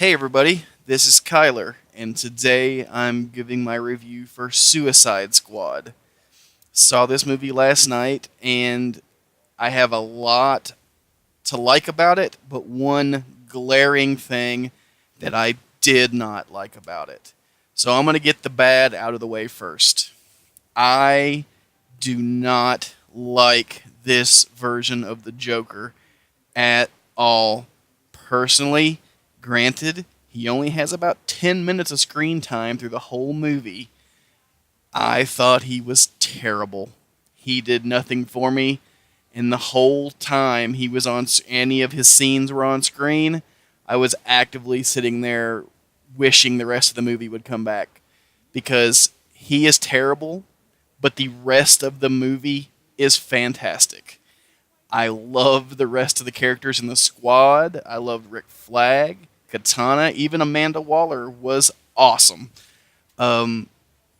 Hey everybody, this is Kyler, and today I'm giving my review for Suicide Squad. Saw this movie last night, and I have a lot to like about it, but one glaring thing that I did not like about it. So I'm going to get the bad out of the way first. I do not like this version of the Joker at all. Personally, granted, he only has about 10 minutes of screen time through the whole movie. I thought he was terrible. He did nothing for me, and the whole time he was on any of his scenes were on screen, I was actively sitting there wishing the rest of the movie would come back because he is terrible, but the rest of the movie is fantastic. I love the rest of the characters in the squad. I loved Rick Flag, Katana, even Amanda Waller was awesome. Um,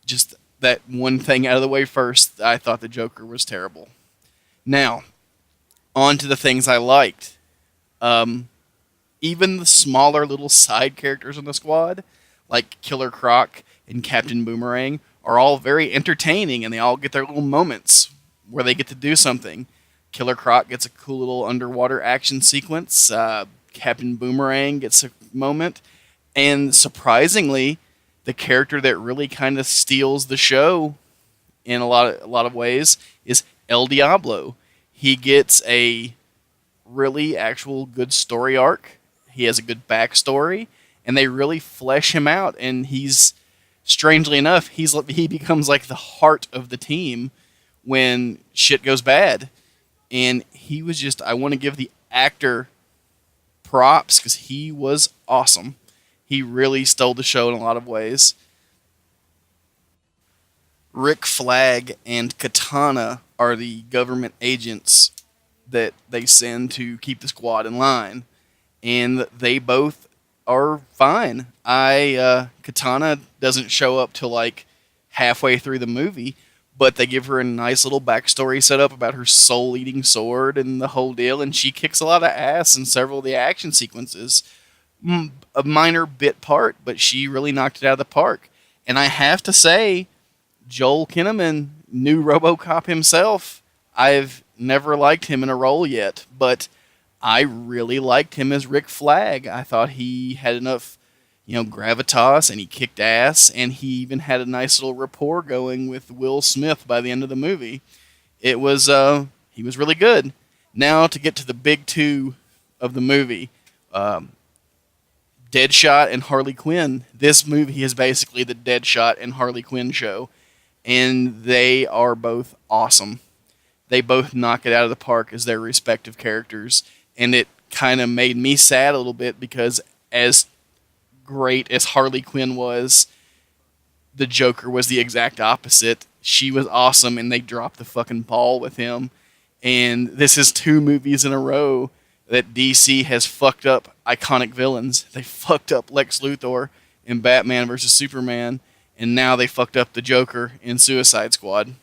just that one thing out of the way first, I thought the Joker was terrible. Now, on to the things I liked. Um, Even the smaller little side characters in the squad, like Killer Croc and Captain Boomerang, are all very entertaining and they all get their little moments where they get to do something. Killer Croc gets a cool little underwater action sequence. Captain Boomerang gets a moment. And surprisingly, the character that really kind of steals the show in a lot of ways is El Diablo. He gets a really actual good story arc. He has a good backstory, and they really flesh him out. And he's strangely enough, he becomes like the heart of the team when shit goes bad. And he was just I want to give the actor props because he was awesome. He really stole the show in a lot of ways. Rick Flag and Katana are the government agents that they send to keep the squad in line, and they both are fine. I Katana doesn't show up till like halfway through the movie, but they give her a nice little backstory set up about her soul-eating sword and the whole deal, and she kicks a lot of ass in several of the action sequences. A minor bit part, but she really knocked it out of the park. And I have to say, Joel Kinnaman, new RoboCop himself, I've never liked him in a role yet, but I really liked him as Rick Flag. I thought he had enough, gravitas, and he kicked ass, and he even had a nice little rapport going with Will Smith by the end of the movie. It was he was really good. Now to get to the big two of the movie, Deadshot and Harley Quinn. This movie is basically the Deadshot and Harley Quinn show, and they are both awesome. They both knock it out of the park as their respective characters, and it kind of made me sad a little bit because as great as Harley Quinn was, the Joker was the exact opposite. She was awesome, and they dropped the fucking ball with him. And this is two movies in a row that DC has fucked up iconic villains. They fucked up Lex Luthor in Batman vs Superman, and now they fucked up the Joker in Suicide Squad.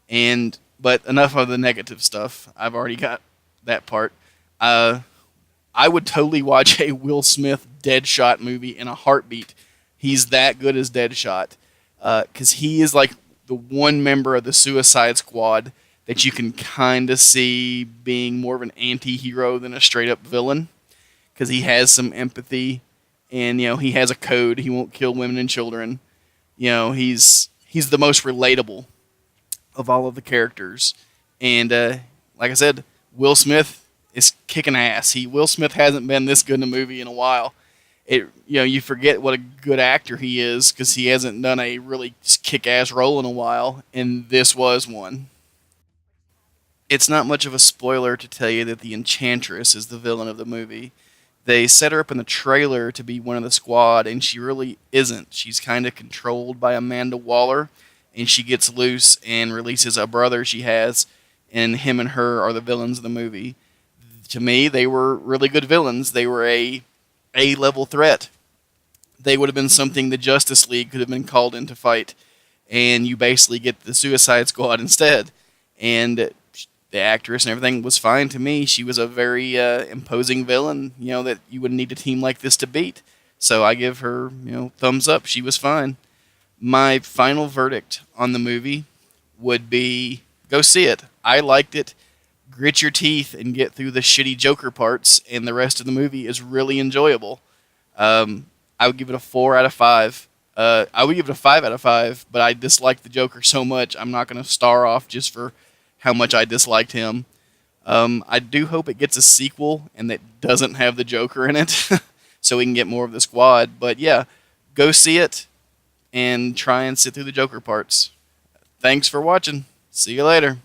But enough of the negative stuff. I've already got that part. I would totally watch a Will Smith Deadshot movie in a heartbeat. He's that good as Deadshot because he is like the one member of the Suicide Squad that you can kind of see being more of an anti-hero than a straight-up villain because he has some empathy and he has a code. He won't kill women and children. He's the most relatable of all of the characters. And like I said, Will Smith is kicking ass. Will Smith hasn't been this good in a movie in a while. You forget what a good actor he is because he hasn't done a really kick-ass role in a while, and this was one. It's not much of a spoiler to tell you that the Enchantress is the villain of the movie. They set her up in the trailer to be one of the squad, and she really isn't. She's kind of controlled by Amanda Waller, and she gets loose and releases a brother she has, and him and her are the villains of the movie. To me, they were really good villains. They were a A-level threat. They would have been something the Justice League could have been called in to fight, and you basically get the Suicide Squad instead. And The actress and everything was fine to me. She was a very imposing villain, that you would need a team like this to beat. So I give her, thumbs up. She was fine. My final verdict on the movie would be go see it. I liked it. Grit your teeth and get through the shitty Joker parts, and the rest of the movie is really enjoyable. I would give it a 4 out of 5. I would give it a 5 out of 5, but I disliked the Joker so much, I'm not going to star off just for how much I disliked him. I do hope it gets a sequel and that doesn't have the Joker in it, so we can get more of the Squad. But yeah, go see it and try and sit through the Joker parts. Thanks for watching. See you later.